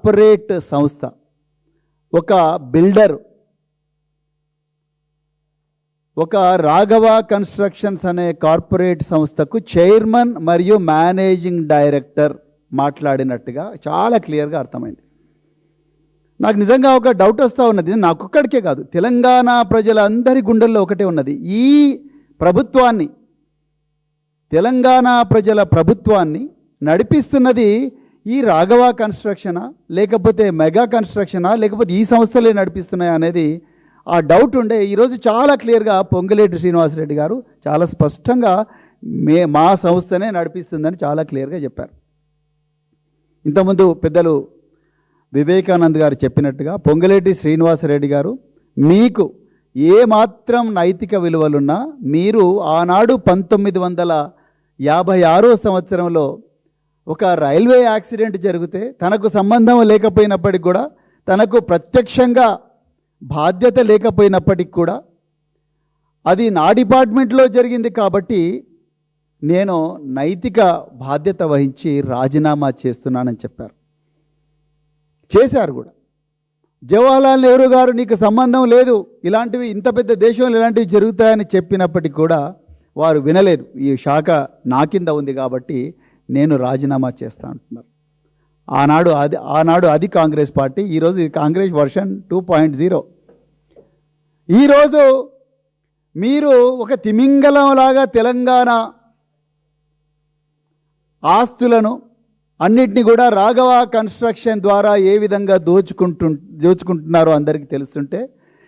Corporate సంస్థ, ఒక builder, ఒక రాఘవ కన్స్ట్రక్షన్స్ అనే కార్పొరేట్ సంస్థకు చైర్మన్ మరియు మేనేజింగ్ డైరెక్టర్ మాట్లాడినట్టుగా చాలా క్లియర్గా అర్థమైంది. నాకు నిజంగా ఒక డౌట్ వస్తూ ఉన్నది, నాకొక్కడికే కాదు, తెలంగాణ ప్రజలందరి గుండెల్లో ఒకటే ఉన్నది. ఈ ప్రభుత్వాన్ని, తెలంగాణ ప్రజల ప్రభుత్వాన్ని నడిపిస్తున్నది ఈ రాఘవ కన్స్ట్రక్షనా, లేకపోతే మెగా కన్స్ట్రక్షనా, లేకపోతే ఈ సంస్థలే నడిపిస్తున్నాయా అనేది ఆ డౌట్ ఉండే. ఈరోజు చాలా క్లియర్గా పొంగులేటి శ్రీనివాసరెడ్డి గారు చాలా స్పష్టంగా మా సంస్థనే నడిపిస్తుందని చాలా క్లియర్గా చెప్పారు. ఇంతకుముందు పెద్దలు వివేకానంద్ గారు చెప్పినట్టుగా పొంగులేటి శ్రీనివాసరెడ్డి గారు, మీకు ఏమాత్రం నైతిక విలువలున్నా మీరు ఆనాడు 1956 సంవత్సరంలో ఒక రైల్వే యాక్సిడెంట్ జరిగితే తనకు సంబంధం లేకపోయినప్పటికి కూడా, తనకు ప్రత్యక్షంగా బాధ్యత లేకపోయినప్పటికి కూడా, అది నా డిపార్ట్మెంట్లో జరిగింది కాబట్టి నేను నైతిక బాధ్యత వహించి రాజీనామా చేస్తున్నానని చెప్పారు. చేశారు కూడా. జవహర్లాల్ నెహ్రూ గారు నీకు సంబంధం లేదు, ఇలాంటివి ఇంత పెద్ద దేశంలో ఇలాంటివి జరుగుతాయని చెప్పినప్పటికీ కూడా వారు వినలేదు. ఈ శాఖ నా కింద ఉంది కాబట్టి నేను రాజీనామా చేస్తా అంటున్నారు. ఆనాడు అది కాంగ్రెస్ పార్టీ, ఈరోజు ఇది కాంగ్రెస్ వర్షన్ 2.0. ఈరోజు మీరు ఒక తిమింగలంలాగా తెలంగాణ ఆస్తులను అన్నిటినీ కూడా రాఘవ కన్స్ట్రక్షన్ ద్వారా ఏ విధంగా దోచుకుంటున్నారో అందరికీ తెలుస్తుంటే,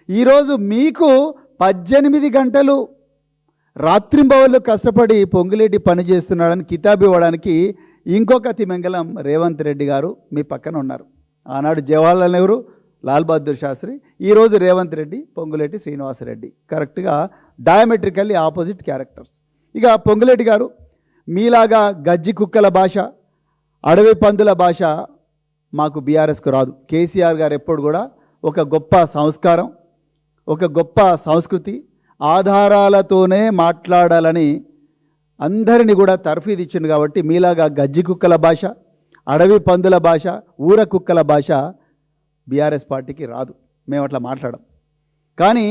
ఈరోజు మీకు 18 గంటలు రాత్రింబవళ్ళు కష్టపడి పొంగులేటి పని చేస్తున్నాడని కితాబు ఇవ్వడానికి ఇంకొక తిమింగలం రేవంత్ రెడ్డి గారు మీ పక్కన ఉన్నారు. ఆనాడు జవహర్లాల్ నెహ్రూ, లాల్ బహదూర్ శాస్త్రి, ఈరోజు రేవంత్ రెడ్డి, పొంగులేటి శ్రీనివాసరెడ్డి, కరెక్ట్గా డయామెట్రికల్లీ ఆపోజిట్ క్యారెక్టర్స్. ఇక పొంగులేటి గారు మీలాగా గజ్జి కుక్కల భాష, అడవి పందుల భాష మాకు బీఆర్ఎస్కు రాదు. కేసీఆర్ గారు ఎప్పుడు కూడా ఒక గొప్ప సంస్కారం, ఒక గొప్ప సంస్కృతి, ఆధారాలతోనే మాట్లాడాలని అందరినీ కూడా తర్ఫీదు ఇచ్చింది. కాబట్టి మీలాగా గజ్జి కుక్కల భాష, అడవి పందుల భాష, ఊర కుక్కల భాష బీఆర్ఎస్ పార్టీకి రాదు. మేము అట్లా మాట్లాడం. కానీ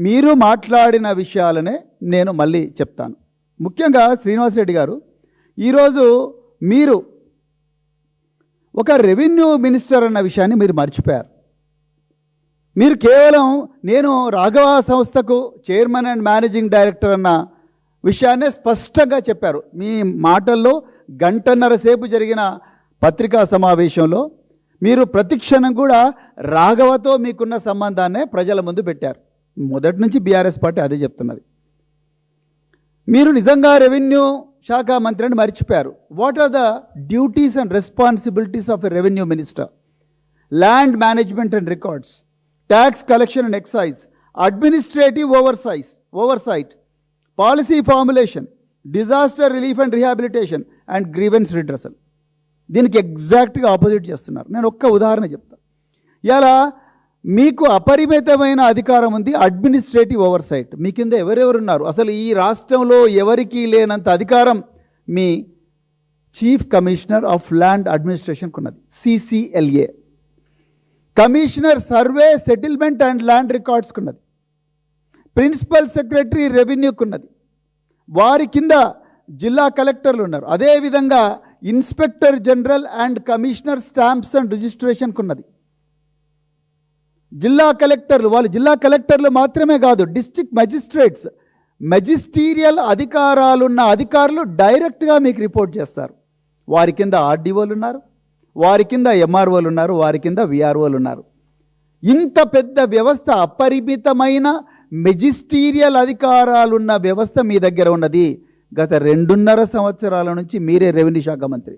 మీరు మాట్లాడిన విషయాలనే నేను మళ్ళీ చెప్తాను. ముఖ్యంగా శ్రీనివాసరెడ్డి గారు, ఈరోజు మీరు ఒక రెవెన్యూ మినిస్టర్ అన్న విషయాన్ని మీరు మర్చిపోయారు. మీరు కేవలం నేను రాఘవ సంస్థకు చైర్మన్ అండ్ మేనేజింగ్ డైరెక్టర్ అన్న విషయాన్నే స్పష్టంగా చెప్పారు. మీ మాటల్లో 1.5 గంటల సేపు జరిగిన పత్రికా సమావేశంలో మీరు ప్రతిక్షణం కూడా రాఘవతో మీకున్న సంబంధాన్నే ప్రజల ముందు పెట్టారు. మొదటి నుంచి బీఆర్ఎస్ పార్టీ అదే చెప్తున్నది. మీరు నిజంగా రెవెన్యూ శాఖ మంత్రి అని మర్చిపోయారు. What are the duties and responsibilities of a revenue minister? Land management and records, tax collection and excise, administrative oversight, policy formulation, disaster relief and rehabilitation and grievance redressal. దీనికి ఎగ్జాక్ట్గా ఆపోజిట్ చేస్తున్నారు. నేను ఒక్క ఉదాహరణ చెప్తాను. ఇలా మీకు అపరిమితమైన అధికారం ఉంది, అడ్మినిస్ట్రేటివ్ ఓవర్సైట్. మీ కింద ఎవరెవరు ఉన్నారు? అసలు ఈ రాష్ట్రంలో ఎవరికీ లేనంత అధికారం మీ చీఫ్ కమిషనర్ ఆఫ్ ల్యాండ్ అడ్మినిస్ట్రేషన్కి ఉన్నది, CCLA. Commissioner survey, settlement and land రికార్డ్స్కి ఉన్నది. ప్రిన్సిపల్ సెక్రటరీ రెవెన్యూకి ఉన్నది. వారి కింద జిల్లా కలెక్టర్లు ఉన్నారు. అదేవిధంగా inspector general and commissioner stamps and రిజిస్ట్రేషన్కి ఉన్నది. జిల్లా కలెక్టర్లు, వాళ్ళు జిల్లా కలెక్టర్లు మాత్రమే కాదు, డిస్ట్రిక్ట్ మెజిస్ట్రేట్స్, మెజిస్టీరియల్ అధికారాలున్న అధికారులు డైరెక్ట్గా మీకు రిపోర్ట్ చేస్తారు. వారి కింద ఆర్డీఓలు ఉన్నారు, వారి కింద ఎంఆర్ఓలు ఉన్నారు, వారి కింద విఆర్ఓలు ఉన్నారు. ఇంత పెద్ద వ్యవస్థ, అపరిమితమైన మెజిస్టీరియల్ అధికారాలున్న వ్యవస్థ మీ దగ్గర ఉన్నది. గత 2.5 సంవత్సరాల నుంచి మీరే రెవెన్యూ శాఖ మంత్రి.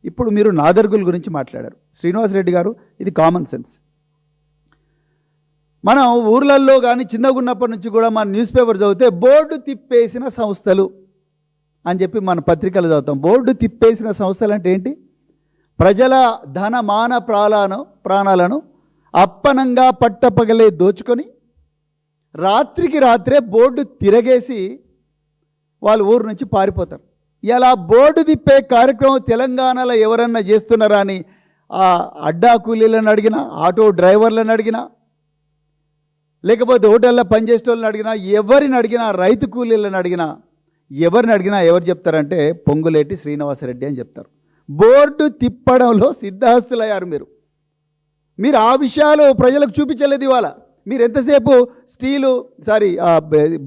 ఇప్పుడు మీరు నాదర్గుల్ గురించి మాట్లాడారు. శ్రీనివాసరెడ్డి గారు, ఇది కామన్ సెన్స్. మనం ఊర్లల్లో కానీ చిన్నగా ఉన్నప్పటి నుంచి కూడా మన న్యూస్ పేపర్ చదివితే బోర్డు తిప్పేసిన సంస్థలు అని చెప్పి మన పత్రికలు చదువుతాం. బోర్డు తిప్పేసిన సంస్థలు అంటే ఏంటి? ప్రజల ధన మాన ప్రాణాలను అప్పనంగా పట్టపగలే దోచుకొని రాత్రికి రాత్రే బోర్డు తిరగేసి వాళ్ళు ఊరు నుంచి పారిపోతారు. ఇలా బోర్డు తిప్పే కార్యక్రమం తెలంగాణలో ఎవరన్నా చేస్తున్నారా అని ఆ అడ్డా కూలీలను అడిగినా, ఆటో డ్రైవర్లను అడిగినా, లేకపోతే హోటల్లో పనిచేసే వాళ్ళని అడిగినా, ఎవరిని అడిగినా, రైతు కూలీలను అడిగినా, ఎవరిని అడిగినా ఎవరు చెప్తారంటే పొంగులేటి శ్రీనివాసరెడ్డి అని చెప్తారు. బోర్డు తిప్పడంలో సిద్ధహస్తులయ్యారు మీరు ఆ విషయాలు ప్రజలకు చూపించలేదు. ఇవాళ మీరు ఎంతసేపు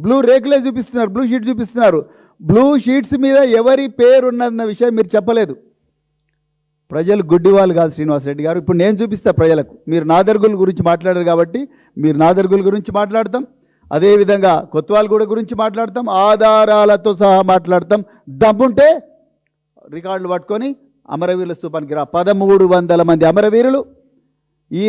బ్లూ రేకులే చూపిస్తున్నారు, బ్లూ షీట్ చూపిస్తున్నారు. బ్లూ షీట్స్ మీద ఎవరి పేరు ఉన్నదన్న విషయం మీరు చెప్పలేదు. ప్రజలు గుడ్డివాళ్ళు కాదు శ్రీనివాసరెడ్డి గారు. ఇప్పుడు నేను చూపిస్తా ప్రజలకు. మీరు నాదర్గుల గురించి మాట్లాడారు కాబట్టి మీరు నాదర్గుల గురించి మాట్లాడతాం, అదేవిధంగా కొత్వాల్గూడ గురించి మాట్లాడతాం, ఆధారాలతో సహా మాట్లాడతాం. దమ్ముంటే రికార్డులు పట్టుకొని అమరవీరుల స్తూపానికి రా. 1300 మంది అమరవీరులు ఈ